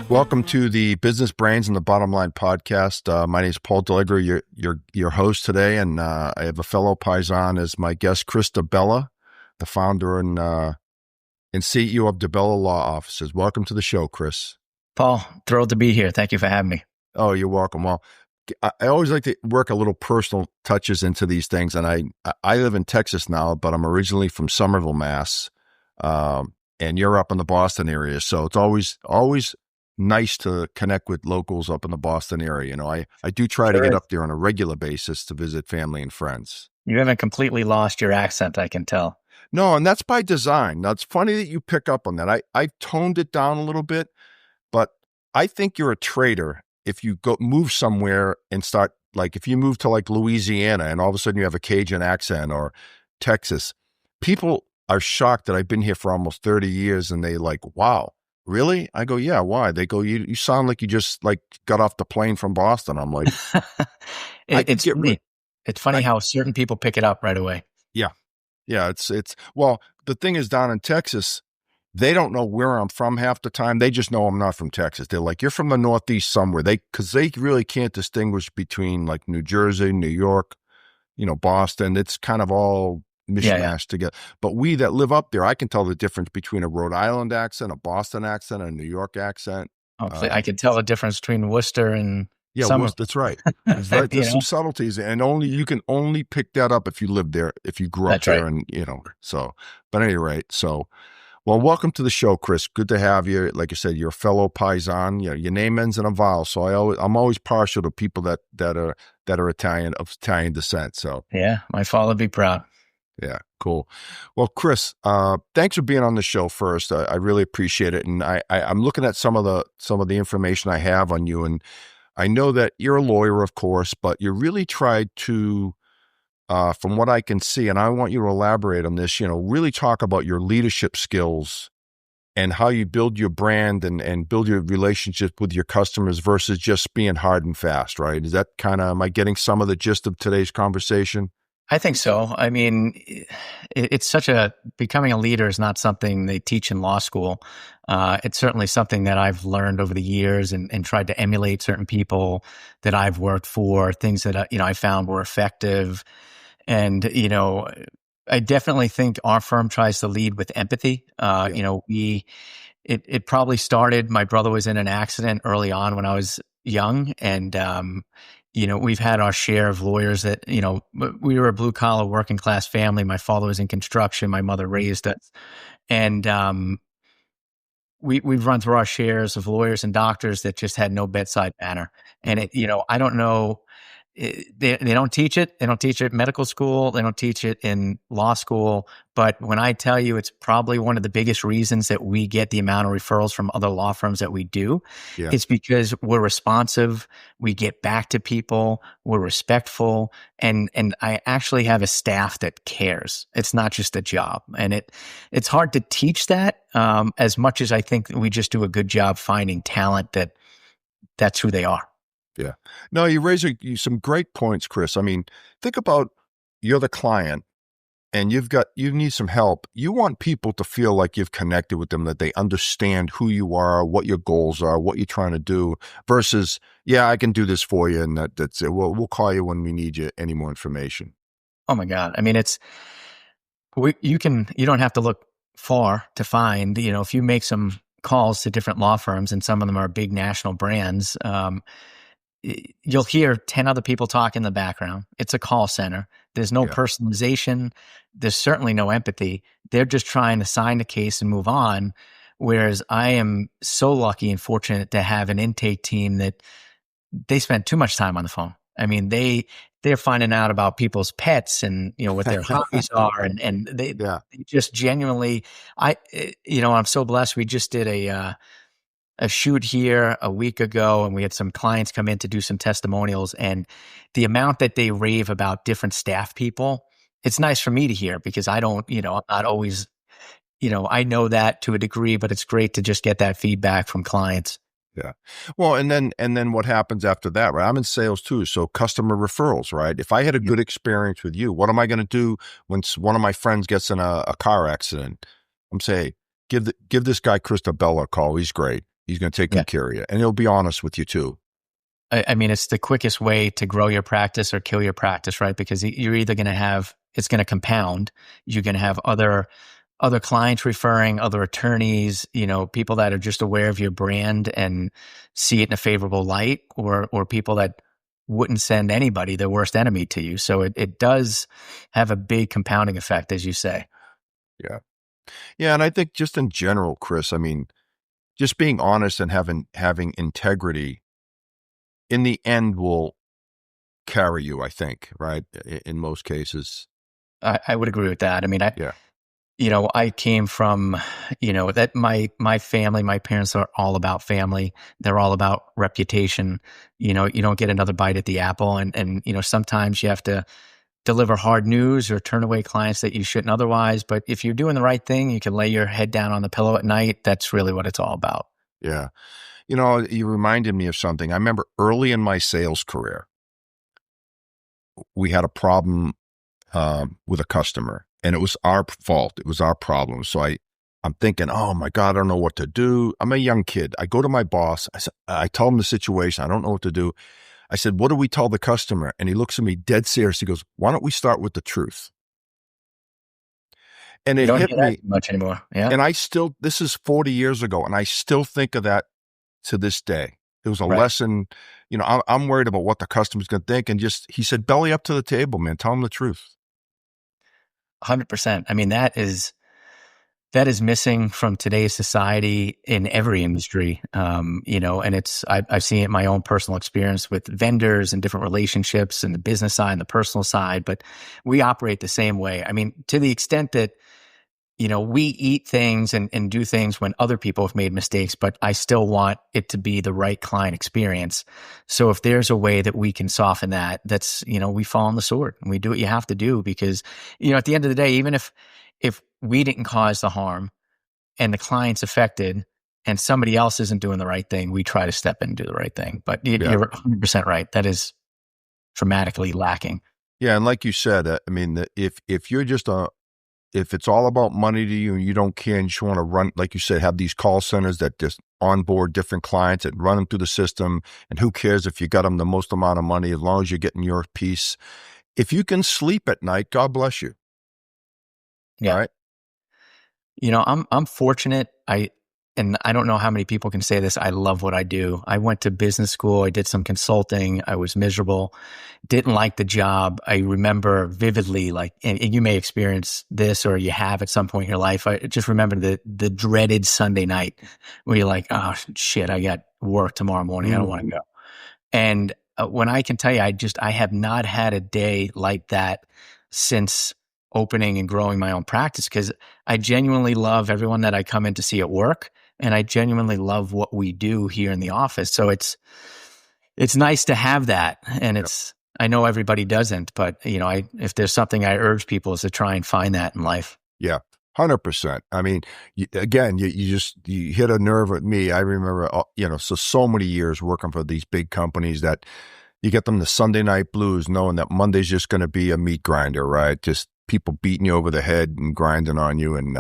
Welcome to the Business Brains and the Bottom Line podcast. My name is Paul Delegre, your host today, and I have a fellow Paisan as my guest, Chris DiBella, the founder and CEO of DiBella Law offices. Welcome to the show, Chris. Paul, thrilled to be here. Thank you for having me. Oh, you're welcome. Well, I always like to work a little personal touches into these things, and I live in Texas now, but I'm originally from Somerville, Mass, and you're up in the Boston area, so it's always nice to connect with locals up in the Boston area. You know, I do try to get up there on a regular basis to visit family and friends. You haven't completely lost your accent, I can tell. No, and that's by design. Now, it's funny that you pick up on that. I toned it down a little bit, but I think you're a traitor if you move somewhere and start, like if you move to like Louisiana and all of a sudden you have a Cajun accent, or Texas. People are shocked that I've been here for almost 30 years and they like, wow. Really? I go, yeah, why? They go, you sound like you just like got off the plane from Boston. I'm like, it's funny how certain people pick it up right away. Yeah. Yeah. Well, the thing is, down in Texas, they don't know where I'm from half the time. They just know I'm not from Texas. They're like, you're from the Northeast somewhere. Because they really can't distinguish between like New Jersey, New York, Boston. It's kind of all mishmashed together. But we that live up there, I can tell the difference between a Rhode Island accent, a Boston accent, a New York accent. I can tell the difference between Worcester and Worcester. That's right. There's some subtleties, and you can only pick that up if you live there, if you grew up there, and so. But at any rate, well, welcome to the show, Chris. Good to have you. Like I said, you're a fellow Paisan. Your name ends in a vowel, so I'm always partial to people that are Italian, of Italian descent. So yeah, my father would be proud. Yeah, cool. Well, Chris, thanks for being on the show first. I really appreciate it. And I'm looking at some of the information I have on you, and I know that you're a lawyer, of course, but you really tried to, from what I can see, and I want you to elaborate on this, really talk about your leadership skills and how you build your brand and build your relationship with your customers versus just being hard and fast, right? Is that am I getting some of the gist of today's conversation? I think so. I mean, it's becoming a leader is not something they teach in law school. It's certainly something that I've learned over the years and tried to emulate certain people that I've worked for, things that, I found were effective. And, I definitely think our firm tries to lead with empathy. It probably started, my brother was in an accident early on when I was young, and, we've had our share of lawyers that, we were a blue collar working class family. My father was in construction. My mother raised us. And we've run through our shares of lawyers and doctors that just had no bedside manner. And I don't know, they don't teach it. They don't teach it in medical school. They don't teach it in law school. But when I tell you, it's probably one of the biggest reasons that we get the amount of referrals from other law firms that we do. Yeah. It's because we're responsive. We get back to people. We're respectful. And I actually have a staff that cares. It's not just a job. And it's hard to teach that as much as I think we just do a good job finding talent that's who they are. Yeah. No, you raise some great points, Chris. I mean, think about you're the client and you need some help. You want people to feel like you've connected with them, that they understand who you are, what your goals are, what you're trying to do versus, yeah, I can do this for you. And that's it. We'll call you when we need you, any more information. Oh my God. I mean, you don't have to look far to find, if you make some calls to different law firms and some of them are big national brands, you'll hear 10 other people talk in the background. It's a call center. There's no personalization. There's certainly no empathy. They're just trying to sign a case and move on. Whereas I am so lucky and fortunate to have an intake team that they spend too much time on the phone. I mean, they're finding out about people's pets and, what their hobbies are. And they just genuinely, I'm so blessed. We just did a shoot here a week ago, and we had some clients come in to do some testimonials, and the amount that they rave about different staff people, it's nice for me to hear because I don't, I'm not always, I know that to a degree, but it's great to just get that feedback from clients. Yeah. Well, and then what happens after that, right? I'm in sales too, so customer referrals, right? If I had a Yep. good experience with you, what am I going to do when one of my friends gets in a car accident? I'm saying, give this guy Chris DiBella a call. He's great. He's going to take Yeah. good care of you, and he'll be honest with you too. I mean, it's the quickest way to grow your practice or kill your practice, right? Because you're either going to have, it's going to compound. You're going to have other clients referring, other attorneys, people that are just aware of your brand and see it in a favorable light, or people that wouldn't send anybody, their worst enemy, to you. So it does have a big compounding effect, as you say. Yeah. Yeah, and I think just in general, Chris, I mean, just being honest and having integrity in the end will carry you, I think, right? In most cases. I would agree with that. I mean, Yeah. I came from, that my family, my parents are all about family. They're all about reputation. You don't get another bite at the apple. And sometimes you have to deliver hard news or turn away clients that you shouldn't otherwise. But if you're doing the right thing, you can lay your head down on the pillow at night. That's really what it's all about. Yeah. You reminded me of something. I remember early in my sales career, we had a problem with a customer, and it was our fault. It was our problem. So I'm thinking, oh my God, I don't know what to do. I'm a young kid. I go to my boss. I tell him the situation. I don't know what to do. I said, what do we tell the customer? And he looks at me dead serious. He goes, why don't we start with the truth? And You it don't hit hear that me. much anymore. Yeah. And this is 40 years ago, and I still think of that to this day. It was a Right. lesson. I'm worried about what the customer's going to think. And he said, belly up to the table, man. Tell them the truth. 100%. I mean, that is missing from today's society in every industry. And I've seen it in my own personal experience with vendors and different relationships and the business side and the personal side, but we operate the same way. I mean, to the extent that, we eat things and do things when other people have made mistakes, but I still want it to be the right client experience. So if there's a way that we can soften that, we fall on the sword and we do what you have to do, because, at the end of the day, even if we didn't cause the harm and the client's affected and somebody else isn't doing the right thing, we try to step in and do the right thing. But Yeah. you're 100% right. That is dramatically lacking. Yeah. And like you said, I mean, if you're just if it's all about money to you and you don't care and you just want to run, like you said, have these call centers that just onboard different clients and run them through the system. And who cares if you got them the most amount of money, as long as you're getting your piece. If you can sleep at night, God bless you. Yeah. All right. I'm fortunate. And I don't know how many people can say this. I love what I do. I went to business school. I did some consulting. I was miserable. Didn't like the job. I remember vividly, and you may experience this or you have at some point in your life. I just remember the dreaded Sunday night where you're like, oh shit, I got work tomorrow morning. I don't want to go. And when I can tell you, I have not had a day like that since opening and growing my own practice, because I genuinely love everyone that I come in to see at work. And I genuinely love what we do here in the office. So it's nice to have that. And I know everybody doesn't, but if there's something I urge people is to try and find that in life. Yeah. 100%. I mean, you hit a nerve with me. I remember, so many years working for these big companies that you get them the Sunday night blues, knowing that Monday's just going to be a meat grinder, right? Just people beating you over the head and grinding on you. And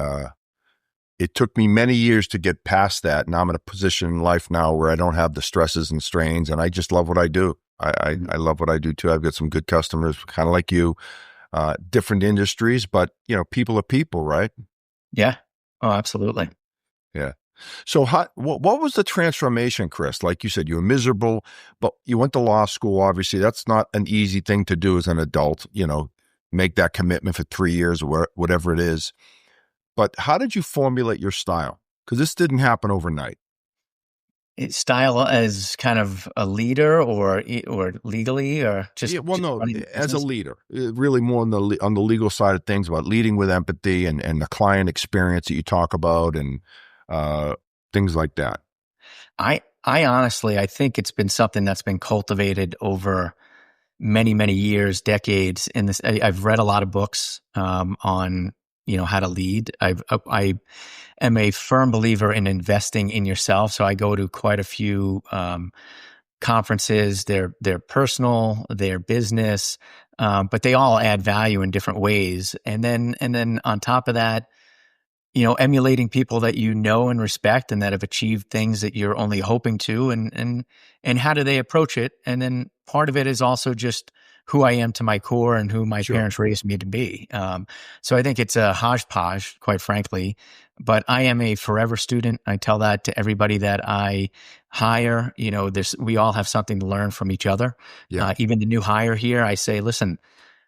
it took me many years to get past that. And I'm in a position in life now where I don't have the stresses and strains, and I just love what I do. I love what I do too. I've got some good customers, kind of like you. Different industries, but people are people, right? Yeah. Oh, absolutely. Yeah. So what was the transformation, Chris? Like you said, you were miserable, but you went to law school. Obviously, that's not an easy thing to do as an adult, make that commitment for 3 years or whatever it is. But how did you formulate your style? Because this didn't happen overnight. Style as kind of a leader or legally or just, Yeah, well, no, running the as a business? leader, really more on the legal side of things, about leading with empathy and the client experience that you talk about, and things like that. I honestly, I think it's been something that's been cultivated over many, many years, decades. In this, I've read a lot of books on how to lead. I am a firm believer in investing in yourself. So I go to quite a few conferences. They're personal, they're business, but they all add value in different ways. And then on top of that, emulating people that you know and respect and that have achieved things that you're only hoping to, and how do they approach it? And then part of it is also just who I am to my core and who my Sure. parents raised me to be. So I think it's a hodgepodge, quite frankly, but I am a forever student. I tell that to everybody that I hire. We all have something to learn from each other. Yeah. Even the new hire here, I say, listen,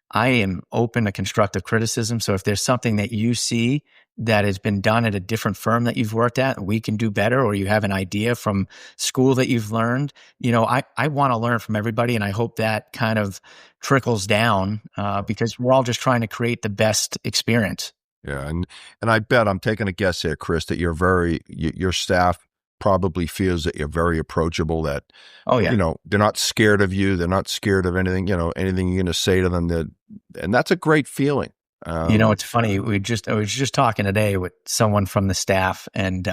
I am open to constructive criticism. So if there's something that you see that has been done at a different firm that you've worked at, we can do better, or you have an idea from school that you've learned, I want to learn from everybody. And I hope that kind of trickles down because we're all just trying to create the best experience. Yeah. And I bet, I'm taking a guess here, Chris, that your staff probably feels that you're very approachable, that, Oh yeah. they're not scared of you. They're not scared of anything, anything you're going to say to them, and that's a great feeling. It's funny. I was just talking today with someone from the staff, and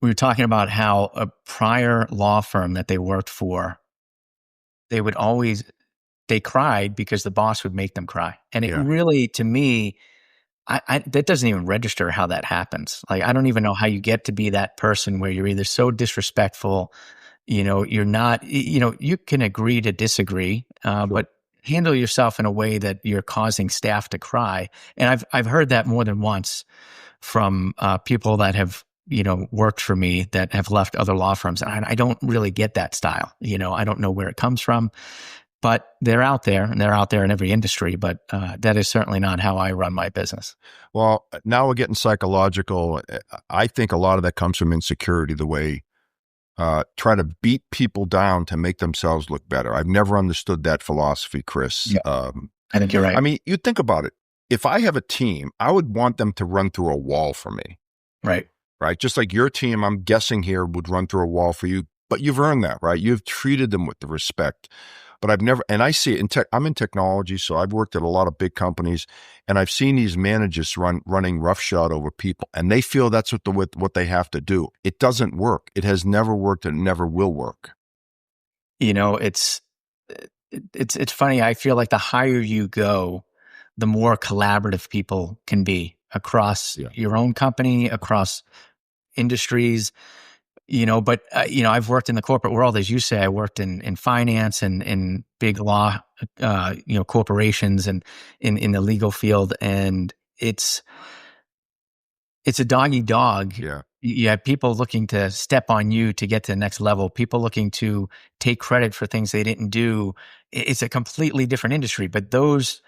we were talking about how a prior law firm that they worked for, they cried because the boss would make them cry. And it Yeah. really, to me, that doesn't even register how that happens. Like, I don't even know how you get to be that person where you're either so disrespectful, you're not, you can agree to disagree, Sure. but handle yourself in a way that you're causing staff to cry. And I've heard that more than once from people that have, worked for me that have left other law firms. And I don't really get that style. I don't know where it comes from, but they're out there, and they're out there in every industry. But that is certainly not how I run my business. Well, now we're getting psychological. I think a lot of that comes from insecurity, the way try to beat people down to make themselves look better. I've never understood that philosophy, Chris. Yeah. I think you're right. I mean, you think about it. If I have a team, I would want them to run through a wall for me. Right. Right. Just like your team, I'm guessing here, would run through a wall for you, but you've earned that, right? You've treated them with the respect. But I've never, and I see it in tech. I'm in technology, so I've worked at a lot of big companies, and I've seen these managers running roughshod over people, and they feel that's what they have to do. It doesn't work. It has never worked, and it never will work. It's funny. I feel like the higher you go, the more collaborative people can be across your own company, across industries. But I've worked in the corporate world, as you say. I worked in finance and in big law, corporations, and in the legal field, and it's a dog eat dog. Yeah. You have people looking to step on you to get to the next level, people looking to take credit for things they didn't do. It's a completely different industry. But those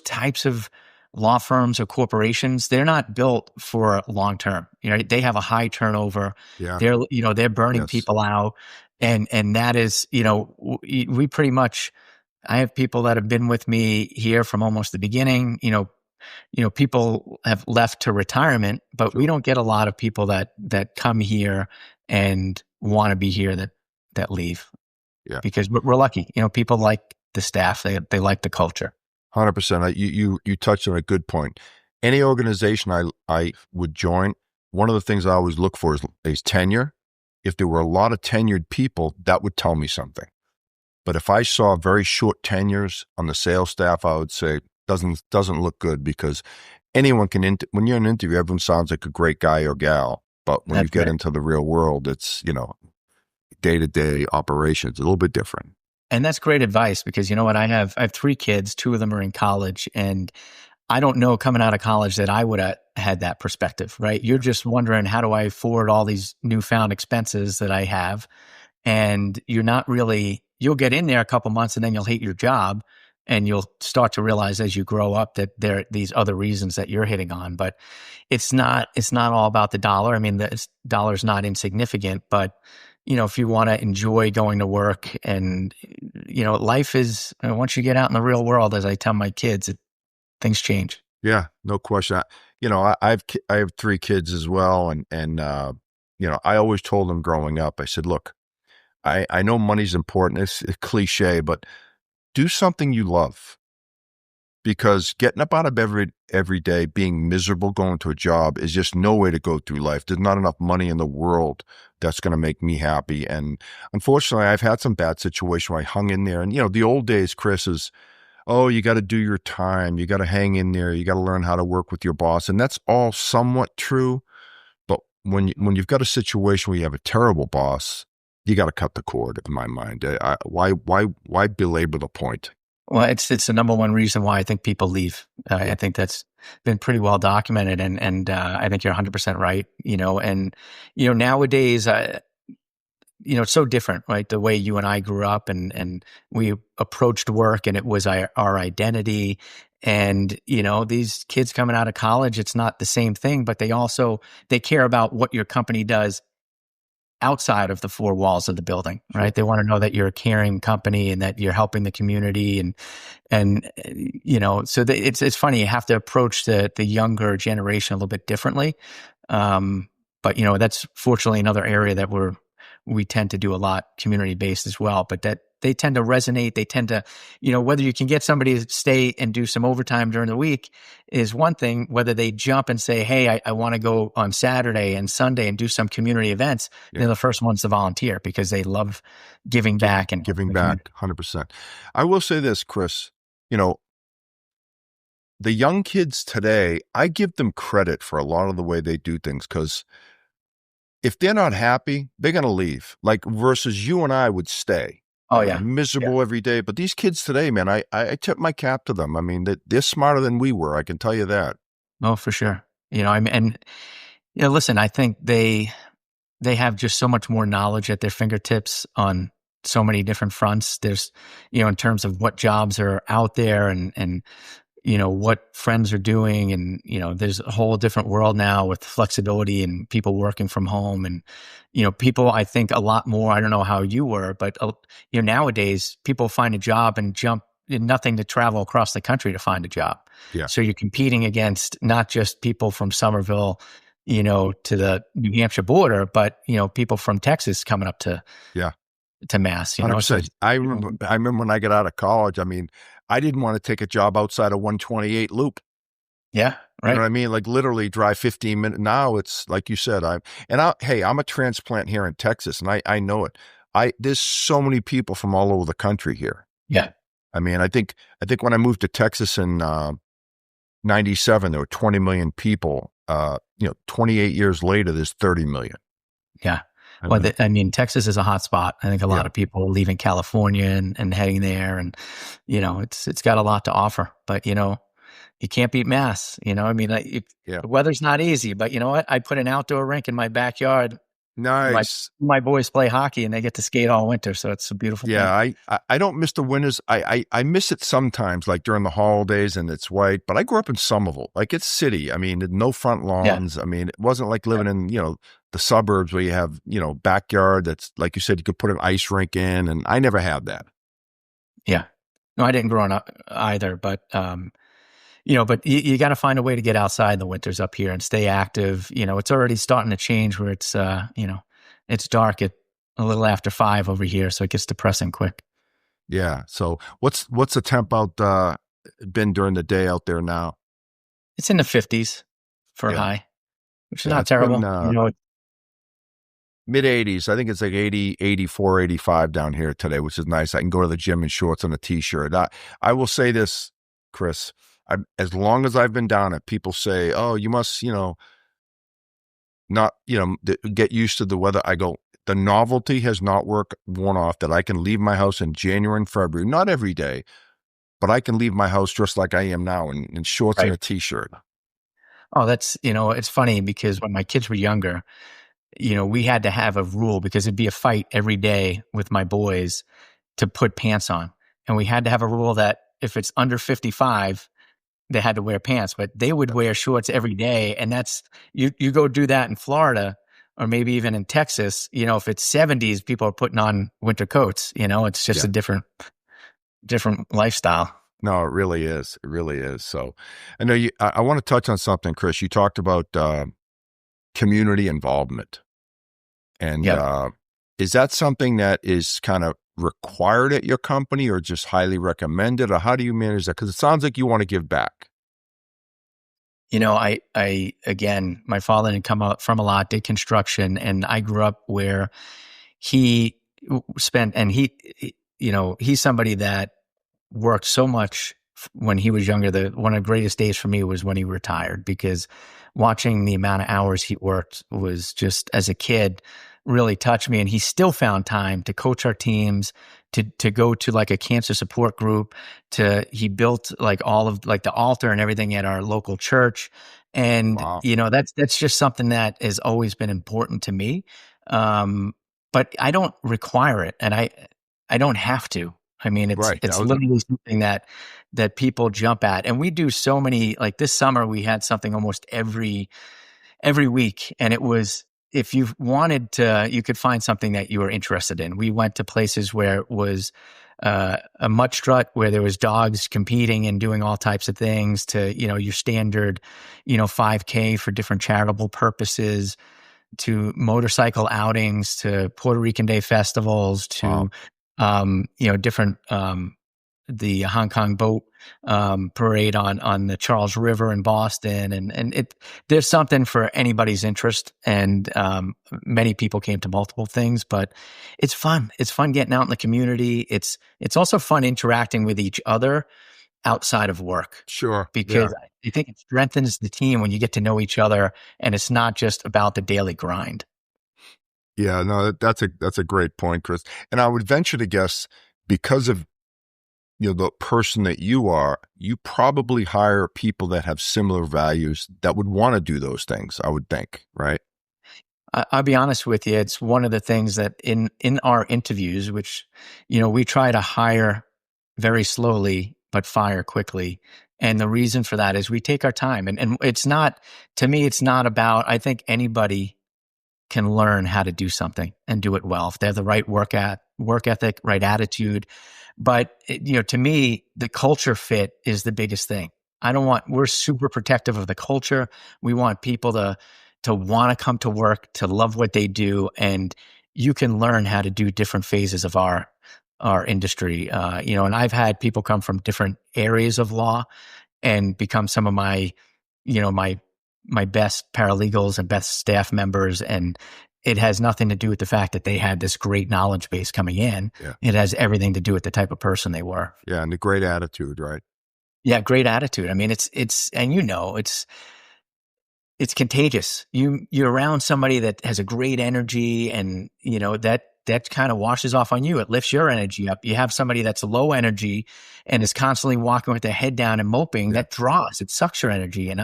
types of law firms or corporations, they're not built for long term. They have a high turnover. Yeah. They're burning people out. And that is, we pretty much, I have people that have been with me here from almost the beginning. People have left to retirement, but we don't get a lot of people that come here and want to be here that leave. Yeah. Because we're lucky. People like the staff. They like the culture. 100%. You touched on a good point. Any organization I would join, one of the things I always look for is tenure. If there were a lot of tenured people, that would tell me something. But if I saw very short tenures on the sales staff, I would say doesn't look good, because anyone can, when you're in an interview, everyone sounds like a great guy or gal. But when you get into the real world, it's, day-to-day operations, a little bit different. And that's great advice, because you know what? I have 3 kids, 2 of them are in college, and I don't know coming out of college that I would have had that perspective, right? You're just wondering, how do I afford all these newfound expenses that I have? And you're not really, you'll get in there a couple months and then you'll hate your job, and you'll start to realize as you grow up that there are these other reasons that you're hitting on. But it's not all about the dollar. I mean, the dollar's not insignificant, but if you want to enjoy going to work, and, life is, once you get out in the real world, as I tell my kids, things change. Yeah, no question. I have 3 kids as well. And I always told them growing up, I said, look, I know money's important. It's a cliche, but do something you love. because getting up out of every day, being miserable, going to a job is just no way to go through life. There's not enough money in the world that's going to make me happy. And unfortunately, I've had some bad situations where I hung in there. And, the old days, Chris, is, oh, you got to do your time. You got to hang in there. You got to learn how to work with your boss. And that's all somewhat true. But when you've got a situation where you have a terrible boss, you got to cut the cord, in my mind. Why belabor the point? Well, it's the number one reason why I think people leave. I think that's been pretty well documented, and I think you're 100% right. And nowadays, it's so different, right? The way you and I grew up, and we approached work, and it was our identity. And these kids coming out of college, it's not the same thing, but they care about what your company does outside of the four walls of the building, right? Sure. They want to know that you're a caring company and that you're helping the community, and so it's funny. You have to approach the younger generation a little bit differently, but that's fortunately another area that we tend to do a lot community based as well. But that they tend to resonate. They tend to, whether you can get somebody to stay and do some overtime during the week is one thing. Whether they jump and say, hey, I want to go on Saturday and Sunday and do some community events, they're the first ones to volunteer because they love giving back and giving back 100%. I will say this, Chris, the young kids today, I give them credit for a lot of the way they do things, because if they're not happy, they're going to leave. Like versus you and I would stay. Oh yeah, miserable every day. But these kids today, man, I tip my cap to them. I mean, they're smarter than we were. I can tell you that. Oh, for sure. Listen, I think they have just so much more knowledge at their fingertips on so many different fronts. There's, in terms of what jobs are out there and what friends are doing. And, there's a whole different world now with flexibility and people working from home. And, people, I think a lot more, I don't know how you were, but, nowadays people find a job and jump nothing to travel across the country to find a job. Yeah. So you're competing against not just people from Somerville, to the New Hampshire border, but, people from Texas coming up to Mass, 100%. So, I remember when I got out of college, I mean, I didn't want to take a job outside of 128 Loop. Yeah, right. You know what I mean? Like literally drive 15 minutes. Now it's like you said, I'm a transplant here in Texas, and I know it. There's so many people from all over the country here. Yeah. I mean, I think when I moved to Texas in 97, there were 20 million people. 28 years later, there's 30 million. Yeah. Well, Texas is a hot spot. I think a lot of people are leaving California and heading there, and it's got a lot to offer. But you can't beat Mass. The weather's not easy, but you know what? I put an outdoor rink in my backyard. Nice. My boys play hockey and they get to skate all winter, so it's a beautiful thing. Yeah, I don't miss the winters. I miss it sometimes, like during the holidays, and it's white. But I grew up in Somerville, like it's city. I mean, no front lawns. Yeah. I mean, it wasn't like living in the suburbs where you have backyard that's, like you said, you could put an ice rink in, and I never had that. Yeah, no, I didn't grow up either, but but you got to find a way to get outside in the winters up here and stay active. It's already starting to change where it's, it's dark at a little after 5 over here. So it gets depressing quick. Yeah. So what's the temp out, been during the day out there now? It's in the 50s for a high, which is not terrible. Been, mid 80s. I think it's like 80, 84, 85 down here today, which is nice. I can go to the gym in shorts and a t-shirt. I will say this, Chris, as long as I've been down it, people say, oh, you must, not, get used to the weather. I go, the novelty has not worn off, that I can leave my house in January and February, not every day, but I can leave my house just like I am now in shorts and a t-shirt. Oh, that's, it's funny because when my kids were younger, we had to have a rule because it'd be a fight every day with my boys to put pants on. And we had to have a rule that if it's under 55, they had to wear pants, but they would wear shorts every day. And that's, you go do that in Florida or maybe even in Texas, if it's 70s, people are putting on winter coats, it's just a different lifestyle. No, it really is. It really is. So I know I want to touch on something, Chris. You talked about community involvement. And is that something that is kind of required at your company or just highly recommended, or how do you manage that? Because it sounds like you want to give back. Again, my father didn't come out from a lot, did construction, and I grew up where he spent, and he's somebody that worked so much when he was younger. One of the greatest days for me was when he retired, because watching the amount of hours he worked was just, as a kid, really touched me. And he still found time to coach our teams, to go to like a cancer support group, he built like all of like the altar and everything at our local church. And, Wow. that's just something that has always been important to me. But I don't require it, and I don't have to. I mean, Right. it's literally something that people jump at. And we do so many, like this summer, we had something almost every week. And it was, if you wanted to, you could find something that you were interested in. We went to places where it was a mud strut, where there was dogs competing and doing all types of things, to, your standard, 5K for different charitable purposes, to motorcycle outings, to Puerto Rican Day festivals, to, different, the Hong Kong boat parade on the Charles River in Boston, and there's something for anybody's interest. And many people came to multiple things, but it's fun. It's fun getting out in the community. It's also fun interacting with each other outside of work. Sure. Because I think it strengthens the team when you get to know each other, and it's not just about the daily grind. Yeah, no, that's a great point, Chris. And I would venture to guess, because of the person that you are, you probably hire people that have similar values that would want to do those things, I would think, right? I'll be honest with you. It's one of the things that in our interviews, which, we try to hire very slowly, but fire quickly. And the reason for that is we take our time, and it's not, to me, it's not about, I think anybody can learn how to do something and do it well if they have the right work ethic, right attitude. But to me, the culture fit is the biggest thing. We're super protective of the culture. We want people to want to come to work, to love what they do. And you can learn how to do different phases of our industry. And I've had people come from different areas of law and become some of my best paralegals and best staff members. And it has nothing to do with the fact that they had this great knowledge base coming in. Yeah. It has everything to do with the type of person they were. Yeah, and the great attitude, right? Yeah, great attitude. I mean, it's it's contagious. You're around somebody that has a great energy, and that kind of washes off on you. It lifts your energy up. You have somebody that's low energy and is constantly walking with their head down and moping. Yeah. That draws. It sucks your energy. And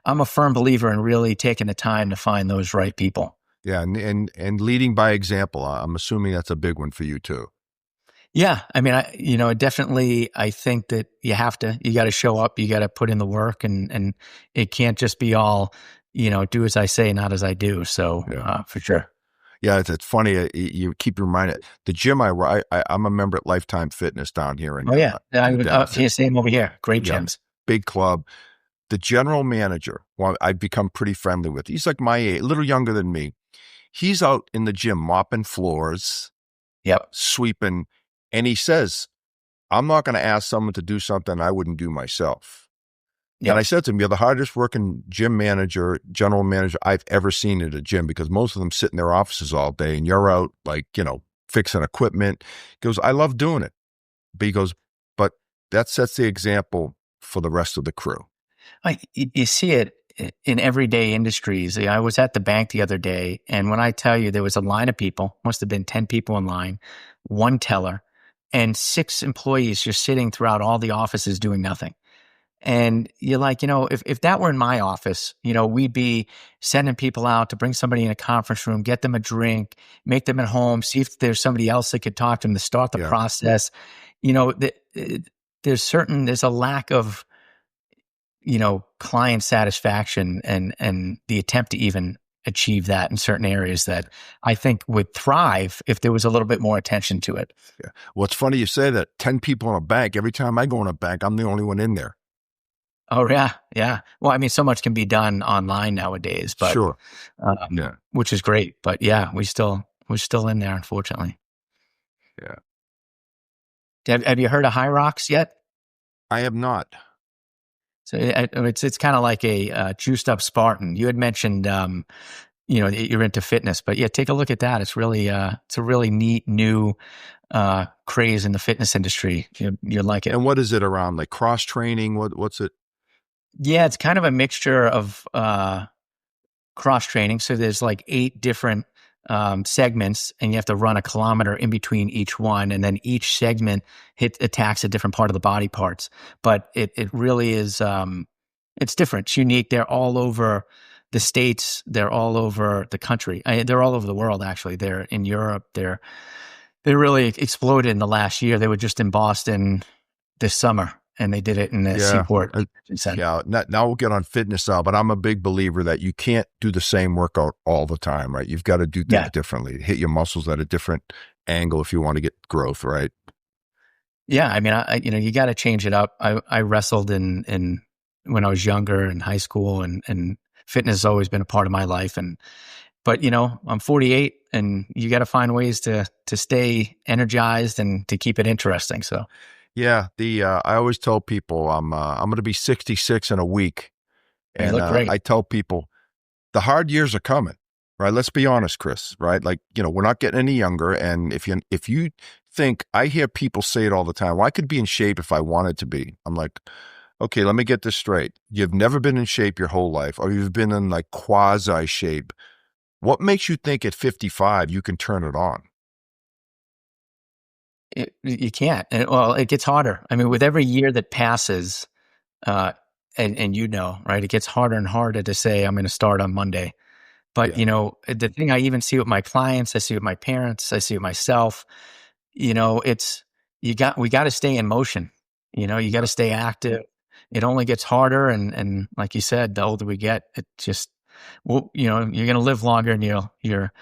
I'm a firm believer in really taking the time to find those right people. Yeah, and leading by example. I'm assuming that's a big one for you too. Yeah, I mean, definitely. I think that you got to show up. You got to put in the work, and it can't just be all, do as I say, not as I do. So for sure. Yeah, it's funny. You keep reminding the gym I'm a member at Lifetime Fitness down here. Same over here. Great gyms. Big club. The general manager, I've become pretty friendly with. He's like my age, a little younger than me. He's out in the gym mopping floors, sweeping, and he says, I'm not going to ask someone to do something I wouldn't do myself. Yep. And I said to him, you're the hardest working gym manager, general manager I've ever seen at a gym, because most of them sit in their offices all day and you're out fixing equipment. He goes, I love doing it. But he goes, but that sets the example for the rest of the crew. You see it in everyday industries. I was at the bank the other day, and when I tell you there was a line of people, must have been 10 people in line, one teller, and 6 employees just sitting throughout all the offices doing nothing. And you're like, if that were in my office, we'd be sending people out to bring somebody in a conference room, get them a drink, make them at home, see if there's somebody else that could talk to them to start the process. There's a lack of, client satisfaction and the attempt to even achieve that in certain areas that I think would thrive if there was a little bit more attention to it. Yeah. Well, it's funny you say that. 10 people in a bank. Every time I go in a bank, I'm the only one in there. Oh yeah. Yeah. Well, I mean, so much can be done online nowadays, but sure. Which is great, but yeah, we're still in there, unfortunately. Yeah. Have you heard of High Rocks yet? I have not. So it's kind of like a juiced up Spartan. You had mentioned you're into fitness, but yeah, take a look at that. It's a really neat new craze in the fitness industry. You like it. And what is it around? Like cross training? What's it? Yeah, it's kind of a mixture of cross training. So there's like 8 different segments, and you have to run a kilometer in between each one, and then each segment attacks a different part of the body parts. But it really is it's different. It's unique. They're all over the states. They're all over the country. They're all over the world. Actually, they're in Europe. They really exploded in the last year. They were just in Boston this summer, and they did it in the Yeah. Seaport Center. Yeah. Now we'll get on fitness now, but I'm a big believer that you can't do the same workout all the time, right? You've got to do things differently, hit your muscles at a different angle if you want to get growth, right? Yeah, I mean, you got to change it up. I wrestled in when I was younger in high school, and fitness has always been a part of my life. But I'm 48, and you got to find ways to stay energized and to keep it interesting. So yeah, I always tell people I'm going to be 66 in a week, you and look great. I tell people the hard years are coming, right? Let's be honest, Chris, right? Like, we're not getting any younger. And if you think, I hear people say it all the time, well, I could be in shape if I wanted to be. I'm like, okay, let me get this straight. You've never been in shape your whole life, or you've been in like quasi shape. What makes you think at 55 you can turn it on? You can't. Well, it gets harder. I mean, with every year that passes, and right, it gets harder and harder to say I'm going to start on Monday. But the thing I even see with my clients, I see with my parents, I see with myself. It's we got to stay in motion. You got to stay active. It only gets harder, and like you said, the older we get, it just you're going to live longer, and you're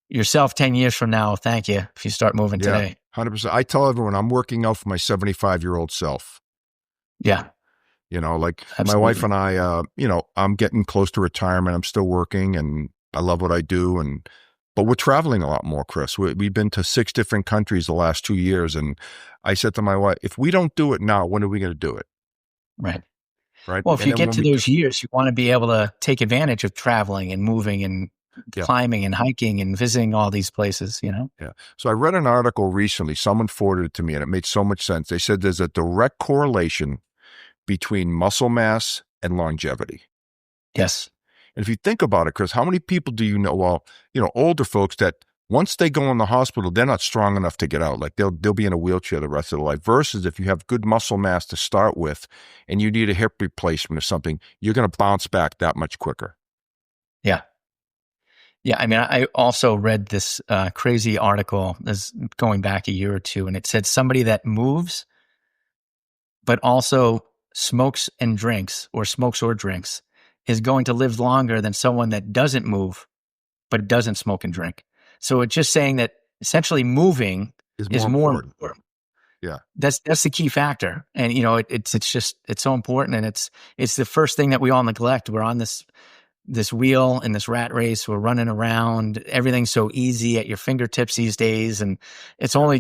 yourself 10 years from now. Thank you if you start moving today. 100%. I tell everyone I'm working out for my 75-year-old self. Yeah. Like Absolutely. my wife and I, I'm getting close to retirement. I'm still working and I love what I do. But we're traveling a lot more, Chris. We've been to 6 different countries the last 2 years. And I said to my wife, if we don't do it now, when are we going to do it? Right. Right. Well, if you get to those years, you want to be able to take advantage of traveling and moving and climbing and hiking and visiting all these places, Yeah. So I read an article recently, someone forwarded it to me and it made so much sense. They said there's a direct correlation between muscle mass and longevity. Yes. And if you think about it, Chris, how many people do you know? Well, older folks that once they go in the hospital, they're not strong enough to get out. Like they'll be in a wheelchair the rest of their life. Versus if you have good muscle mass to start with and you need a hip replacement or something, you're going to bounce back that much quicker. Yeah. Yeah. I mean, I also read this crazy article that's going back a year or two, and it said somebody that moves, but also smokes and drinks, or smokes or drinks, is going to live longer than someone that doesn't move, but doesn't smoke and drink. So it's just saying that essentially moving is more important. Yeah. That's the key factor. And, it's so important. And it's the first thing that we all neglect. We're on this wheel and this rat race. We're running around. Everything's so easy at your fingertips these days. And there's so many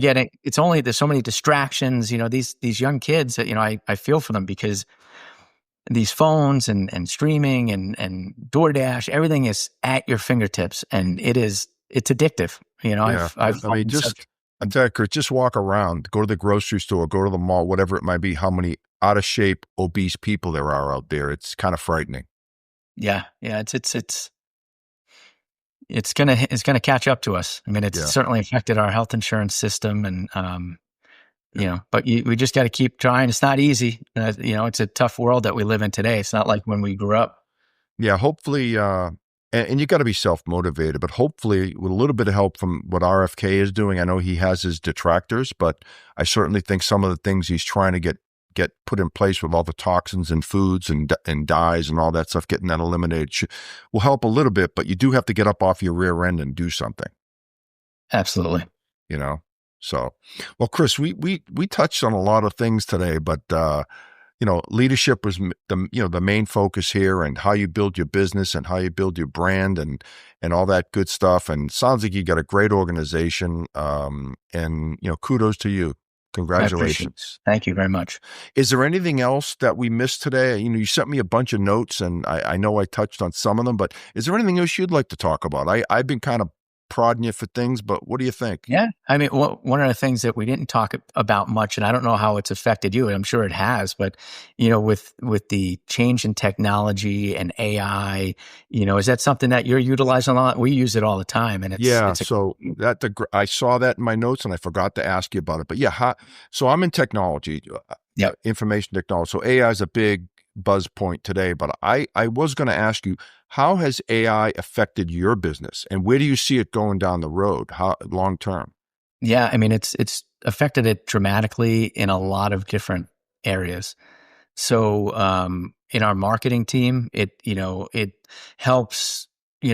distractions, these young kids that, I feel for them, because these phones and streaming and DoorDash, everything is at your fingertips, and it's addictive. I tell you, Chris, just walk around, go to the grocery store, go to the mall, whatever it might be, how many out of shape, obese people there are out there. It's kind of frightening. Yeah. Yeah. It's gonna catch up to us. I mean, it's certainly affected our health insurance system, and, but we just got to keep trying. It's not easy. It's a tough world that we live in today. It's not like when we grew up. Yeah. Hopefully, and you got to be self-motivated, but hopefully with a little bit of help from what RFK is doing. I know he has his detractors, but I certainly think some of the things he's trying to get put in place with all the toxins and foods and dyes and all that stuff, getting that eliminated will help a little bit, but you do have to get up off your rear end and do something. Absolutely. So, well, Chris, we touched on a lot of things today, but, leadership was the main focus here, and how you build your business and how you build your brand and all that good stuff. And sounds like you got a great organization. And kudos to you. I appreciate it. Congratulations. Thank you very much. Is there anything else that we missed today? You sent me a bunch of notes, and I know I touched on some of them, but is there anything else you'd like to talk about? I've been kind of prodding you for things, but what do you think? Yeah. I mean, one of the things that we didn't talk about much, and I don't know how it's affected you, and I'm sure it has, but, with the change in technology and AI, is that something that you're utilizing a lot? We use it all the time. And So I saw that in my notes and I forgot to ask you about it, but yeah, so I'm in technology, information technology. So AI is a big buzz point today, but I was going to ask you, how has AI affected your business and where do you see it going down the road? How long term? Yeah. I mean, it's affected it dramatically in a lot of different areas. So, in our marketing team, it helps,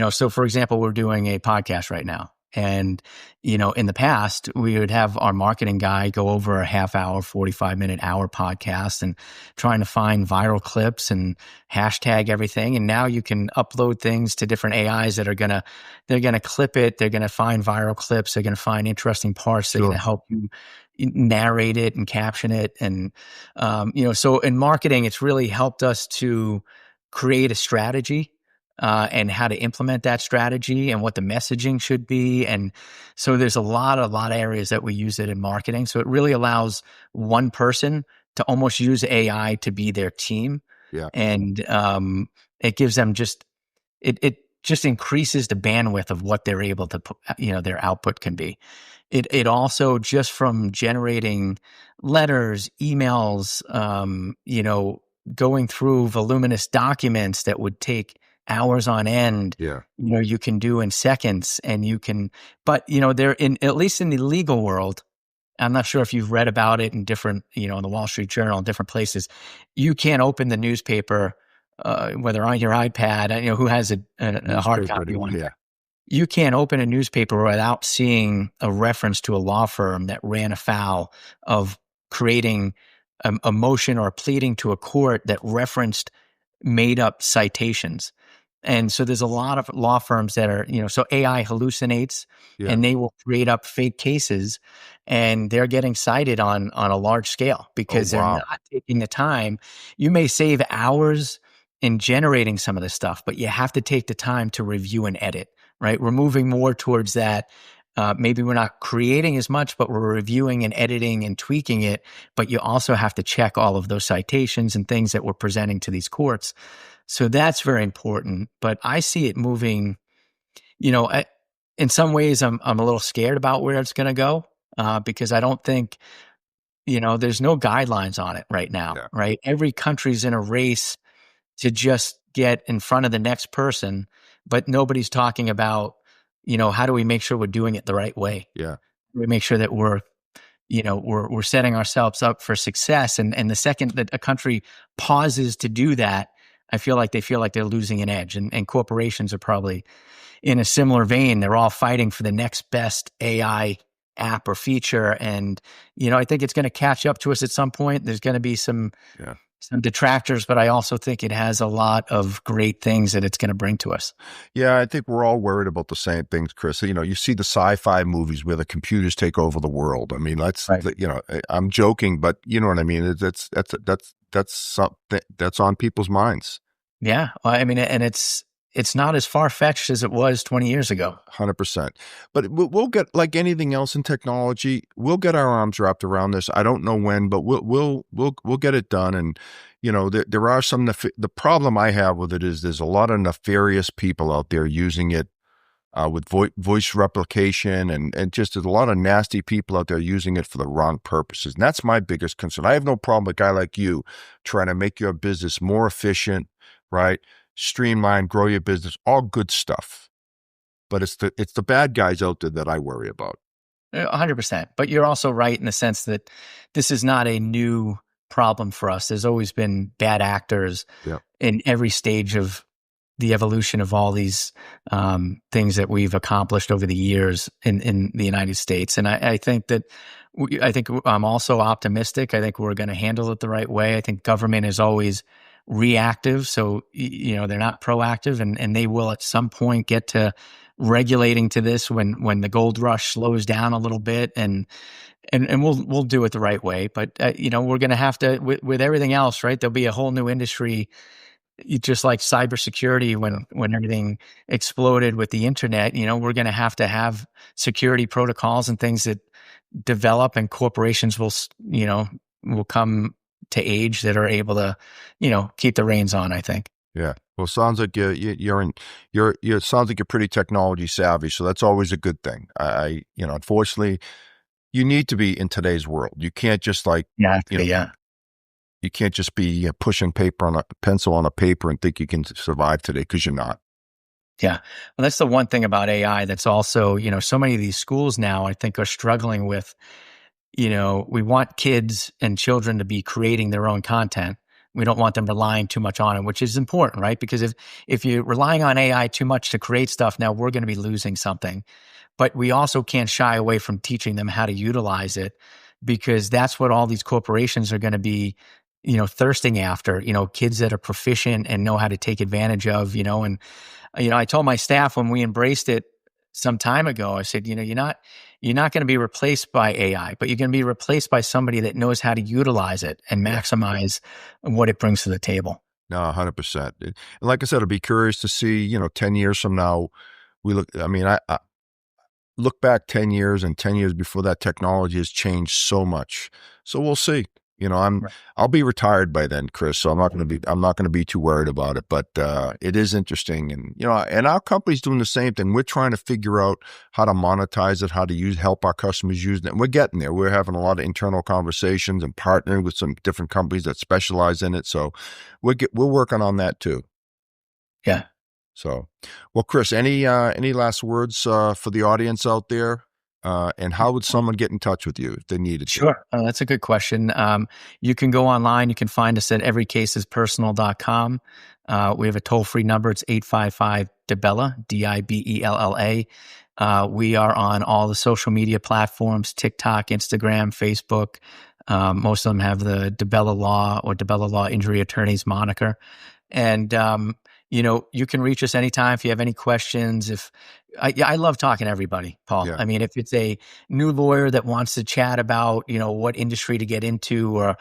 so for example, we're doing a podcast right now. And, in the past, we would have our marketing guy go over a half hour, 45-minute hour podcast and trying to find viral clips and hashtag everything. And now you can upload things to different AIs that they're going to clip it. They're going to find viral clips. They're going to find interesting parts. They're going to help you narrate it and caption it. And, so in marketing, it's really helped us to create a strategy and how to implement that strategy and what the messaging should be. And so there's a lot of areas that we use it in marketing. So it really allows one person to almost use AI to be their team. Yeah. And it gives them it just increases the bandwidth of what they're able to put, their output can be. It also, just from generating letters, emails, going through voluminous documents that would take hours on end, you can do in seconds. And but they're at least in the legal world, I'm not sure if you've read about it in different, in the Wall Street Journal and different places, you can't open the newspaper, whether on your iPad, who has a hard copy one. Yeah. You can't open a newspaper without seeing a reference to a law firm that ran afoul of creating a motion or pleading to a court that referenced made up citations. And so there's a lot of law firms that are, so AI hallucinates and they will create up fake cases, and they're getting cited on a large scale because they're not taking the time. You may save hours in generating some of this stuff, but you have to take the time to review and edit, right? We're moving more towards that. Maybe we're not creating as much, but we're reviewing and editing and tweaking it. But you also have to check all of those citations and things that we're presenting to these courts. So that's very important. But I see it moving, in some ways I'm a little scared about where it's going to go because I don't think, there's no guidelines on it right now, right? Every country's in a race to just get in front of the next person, but nobody's talking about, how do we make sure we're doing it the right way? Yeah. We make sure that we're setting ourselves up for success. And the second that a country pauses to do that, I feel like they're losing an edge. And corporations are probably in a similar vein. They're all fighting for the next best AI app or feature. And, I think it's going to catch up to us at some point. There's going to be some detractors, but I also think it has a lot of great things that it's going to bring to us. Yeah, I think we're all worried about the same things, Chris. You see the sci-fi movies where the computers take over the world. I mean, I'm joking, but you know what I mean? That's something that's on people's minds. Yeah. I mean, and it's not as far-fetched as it was 20 years ago. 100%. But we'll get, like anything else in technology, we'll get our arms wrapped around this. I don't know when, but we'll get it done. And, there are some, the problem I have with it is there's a lot of nefarious people out there using it with voice replication and just there's a lot of nasty people out there using it for the wrong purposes. And that's my biggest concern. I have no problem with a guy like you trying to make your business more efficient, right? Streamline, grow your business, all good stuff. But it's the bad guys out there that I worry about. 100%. But you're also right in the sense that this is not a new problem for us. There's always been bad actors in every stage of the evolution of all these things that we've accomplished over the years in the United States. And I think that I'm also optimistic. I think we're going to handle it the right way. I think government is always reactive. So, they're not proactive and they will at some point get to regulating to this when the gold rush slows down a little bit, and we'll do it the right way. But we're going to have to with everything else, right? There'll be a whole new industry, just like cybersecurity when everything exploded with the internet. We're going to have security protocols and things that develop, and corporations will come to age that are able to keep the reins on, I think. Yeah. Well, it sounds like it sounds like you're pretty technology savvy, so that's always a good thing. Unfortunately, you need to be in today's world. You can't just you can't just be pushing pencil on a paper and think you can survive today, because you're not. Yeah. Well, that's the one thing about AI that's also, so many of these schools now, I think, are struggling with, we want kids and children to be creating their own content. We don't want them relying too much on it, which is important, right? Because if you're relying on AI too much to create stuff, now we're going to be losing something. But we also can't shy away from teaching them how to utilize it, because that's what all these corporations are going to be, thirsting after, kids that are proficient and know how to take advantage of, and, I told my staff when we embraced it some time ago, I said, you're not going to be replaced by AI, but you're going to be replaced by somebody that knows how to utilize it and maximize what it brings to the table. No, 100%. And like I said, I'd be curious to see, 10 years from now, I look back 10 years, and 10 years before that, technology has changed so much. So we'll see. I'll be retired by then, Chris. So I'm not going to be too worried about it. But it is interesting, and and our company's doing the same thing. We're trying to figure out how to monetize it, how to help our customers use it. And we're getting there. We're having a lot of internal conversations and partnering with some different companies that specialize in it. So we're working on that too. Yeah. So, well, Chris, any last words for the audience out there? And how would someone get in touch with you if they needed to? Sure. That's a good question. You can go online. You can find us at everycasespersonal.com. We have a toll-free number. It's 855-DiBella, DiBella. We are on all the social media platforms, TikTok, Instagram, Facebook. Most of them have the DiBella Law or DiBella Law Injury Attorneys moniker. And, you can reach us anytime if you have any questions. I love talking to everybody, Paul. Yeah. I mean, if it's a new lawyer that wants to chat about, what industry to get into, or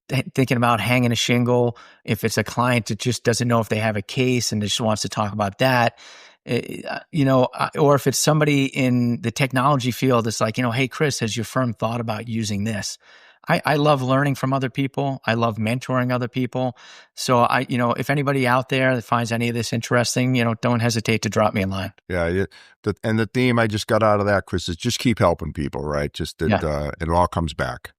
thinking about hanging a shingle, if it's a client that just doesn't know if they have a case and just wants to talk about that, or if it's somebody in the technology field that's like, hey, Chris, has your firm thought about using this? I love learning from other people. I love mentoring other people. So if anybody out there that finds any of this interesting, don't hesitate to drop me a line. Yeah. And the theme I just got out of that, Chris, is just keep helping people, right? Just that it all comes back.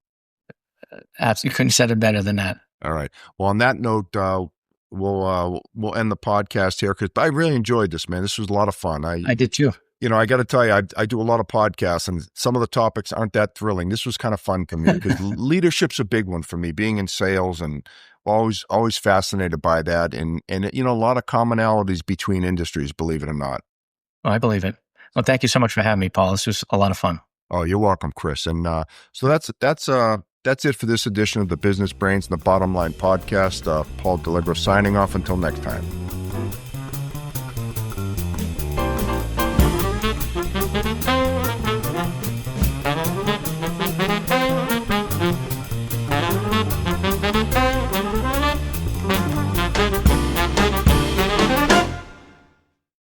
Absolutely. Couldn't have said it better than that. All right. Well, on that note, we'll end the podcast here, because I really enjoyed this, man. This was a lot of fun. I did too. I got to tell you, I do a lot of podcasts, and some of the topics aren't that thrilling. This was kind of fun for me, because leadership's a big one for me, being in sales, and always fascinated by that. And a lot of commonalities between industries, believe it or not. Oh, I believe it. Well, thank you so much for having me, Paul. This was a lot of fun. Oh, you're welcome, Chris. And so that's it for this edition of the Business Brains and the Bottom Line podcast. Paul Delibero signing off until next time.